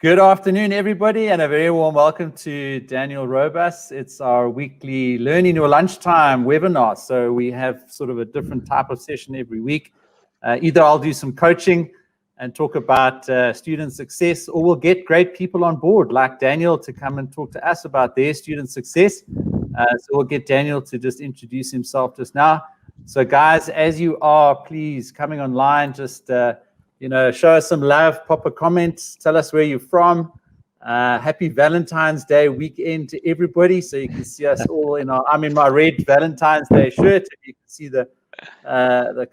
Good afternoon, everybody, and a very warm welcome to Daniel Robus. It's our weekly Learning Your Lunchtime webinar. So we have sort of a different type of session every week. Either I'll do some coaching and talk about student success, or we'll get great people on board like Daniel to come and talk to us about their student success. So we'll get Daniel to just introduce himself just now. So guys, as you are, please coming online, just show us some love, pop a comment, tell us where you're from. Happy Valentine's Day weekend to everybody. So you can see us all I'm in my red Valentine's Day shirt. You can see the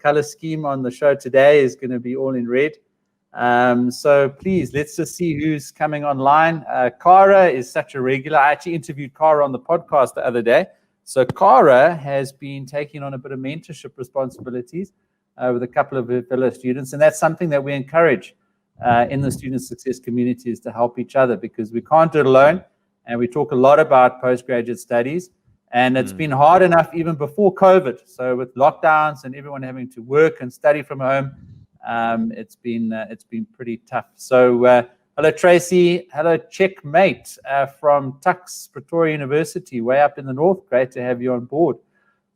color scheme on the show today is going to be all in red. So please, let's just see who's coming online. Cara is such a regular. I actually interviewed Cara on the podcast the other day. So Cara has been taking on a bit of mentorship responsibilities with a couple of her fellow students. And that's something that we encourage in the student success community, is to help each other, because we can't do it alone. And we talk a lot about postgraduate studies. And it's been hard enough even before COVID. So with lockdowns and everyone having to work and study from home, it's been pretty tough. So hello, Tracy. Hello, Checkmate from Tux Pretoria University, way up in the north. Great to have you on board.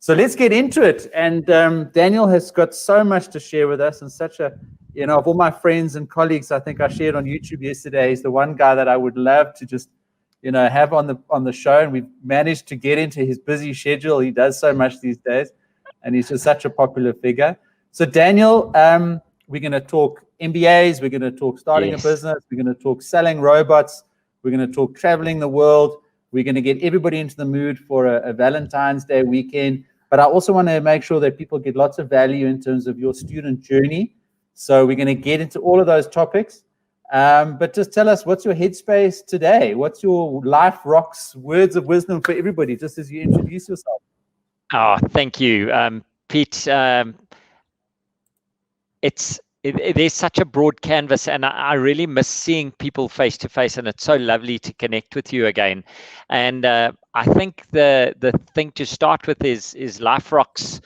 So let's get into it. And Daniel has got so much to share with us, and such a, of all my friends and colleagues, I think I shared on YouTube yesterday, he's the one guy that I would love to just, have on the show. And we've managed to get into his busy schedule. He does so much these days, and he's just such a popular figure. So Daniel, we're going to talk MBAs. We're going to talk starting a business. We're going to talk selling robots. We're going to talk traveling the world. We're going to get everybody into the mood for a Valentine's Day weekend. But I also want to make sure that people get lots of value in terms of your student journey. So we're going to get into all of those topics. But just tell us, what's your headspace today? What's your life rocks words of wisdom for everybody, just as you introduce yourself? Oh, thank you, Pete. There's such a broad canvas, and I really miss seeing people face to face, and it's so lovely to connect with you again. And I think the thing to start with is life rocks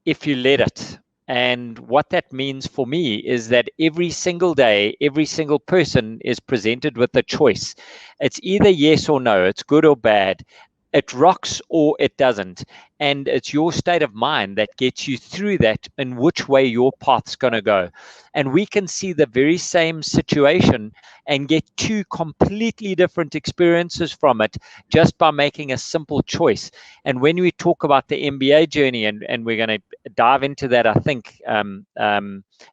if you let it. And what that means for me is that every single day, every single person is presented with a choice. It's either yes or no, it's good or bad. It rocks or it doesn't. And it's your state of mind that gets you through that and which way your path's going to go. And we can see the very same situation and get two completely different experiences from it just by making a simple choice. And when we talk about the MBA journey, and we're going to dive into that, I think,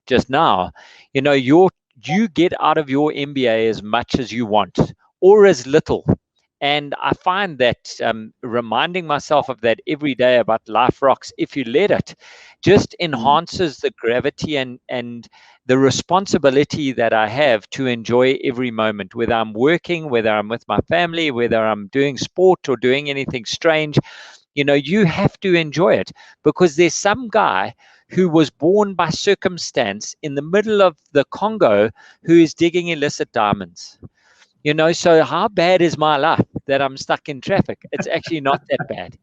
just now, you get out of your MBA as much as you want or as little. And I find that reminding myself of that every day about life rocks, if you let it, just enhances the gravity and the responsibility that I have to enjoy every moment, whether I'm working, whether I'm with my family, whether I'm doing sport or doing anything strange. You have to enjoy it, because there's some guy who was born by circumstance in the middle of the Congo who is digging illicit diamonds. So how bad is my life that I'm stuck in traffic? It's actually not that bad.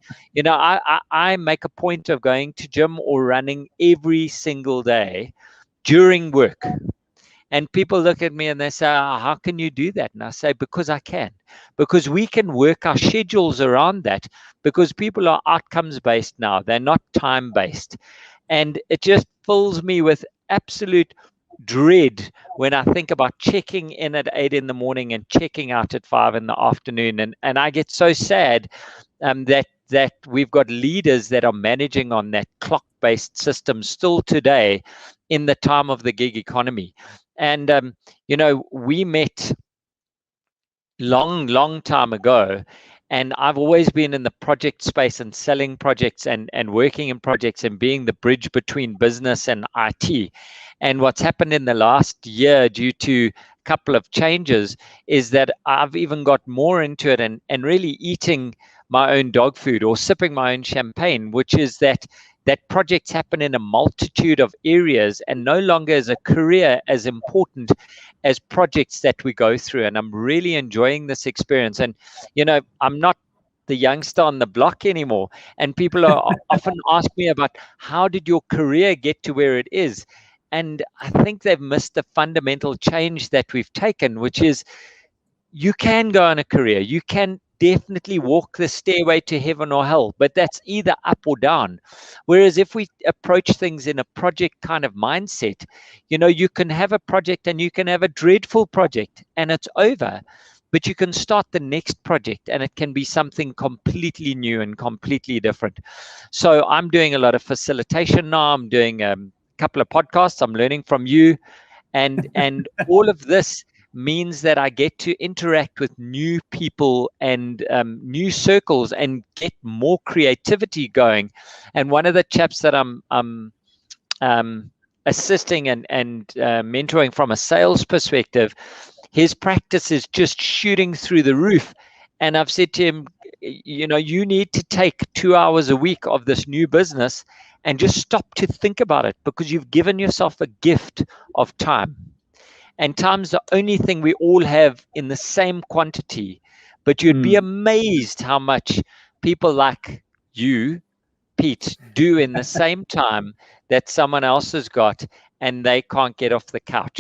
I make a point of going to gym or running every single day during work. And people look at me and they say, how can you do that? And I say, because I can. Because we can work our schedules around that, because people are outcomes based now. They're not time based. And it just fills me with absolute dread when I think about checking in at 8 in the morning and checking out at 5 in the afternoon. And I get so sad that we've got leaders that are managing on that clock-based system still today in the time of the gig economy. And, we met long time ago. And I've always been in the project space and selling projects and working in projects and being the bridge between business and IT. And what's happened in the last year, due to a couple of changes, is that I've even got more into it and really eating my own dog food or sipping my own champagne, which is that projects happen in a multitude of areas, and no longer is a career as important as projects that we go through. And I'm really enjoying this experience. And, I'm not the youngster on the block anymore. And people are often ask me about, how did your career get to where it is? And I think they've missed the fundamental change that we've taken, which is you can go on a career. You can definitely walk the stairway to heaven or hell, but that's either up or down. Whereas if we approach things in a project kind of mindset, you can have a project and you can have a dreadful project and it's over, but you can start the next project and it can be something completely new and completely different. So I'm doing a lot of facilitation now. I'm doing a couple of podcasts. I'm learning from you, and all of this means that I get to interact with new people and new circles and get more creativity going. And one of the chaps that I'm assisting and mentoring from a sales perspective, his practice is just shooting through the roof. And I've said to him, you need to take 2 hours a week of this new business and just stop to think about it, because you've given yourself a gift of time. And time's the only thing we all have in the same quantity. But you'd be amazed how much people like you, Pete, do in the same time that someone else has got, and they can't get off the couch.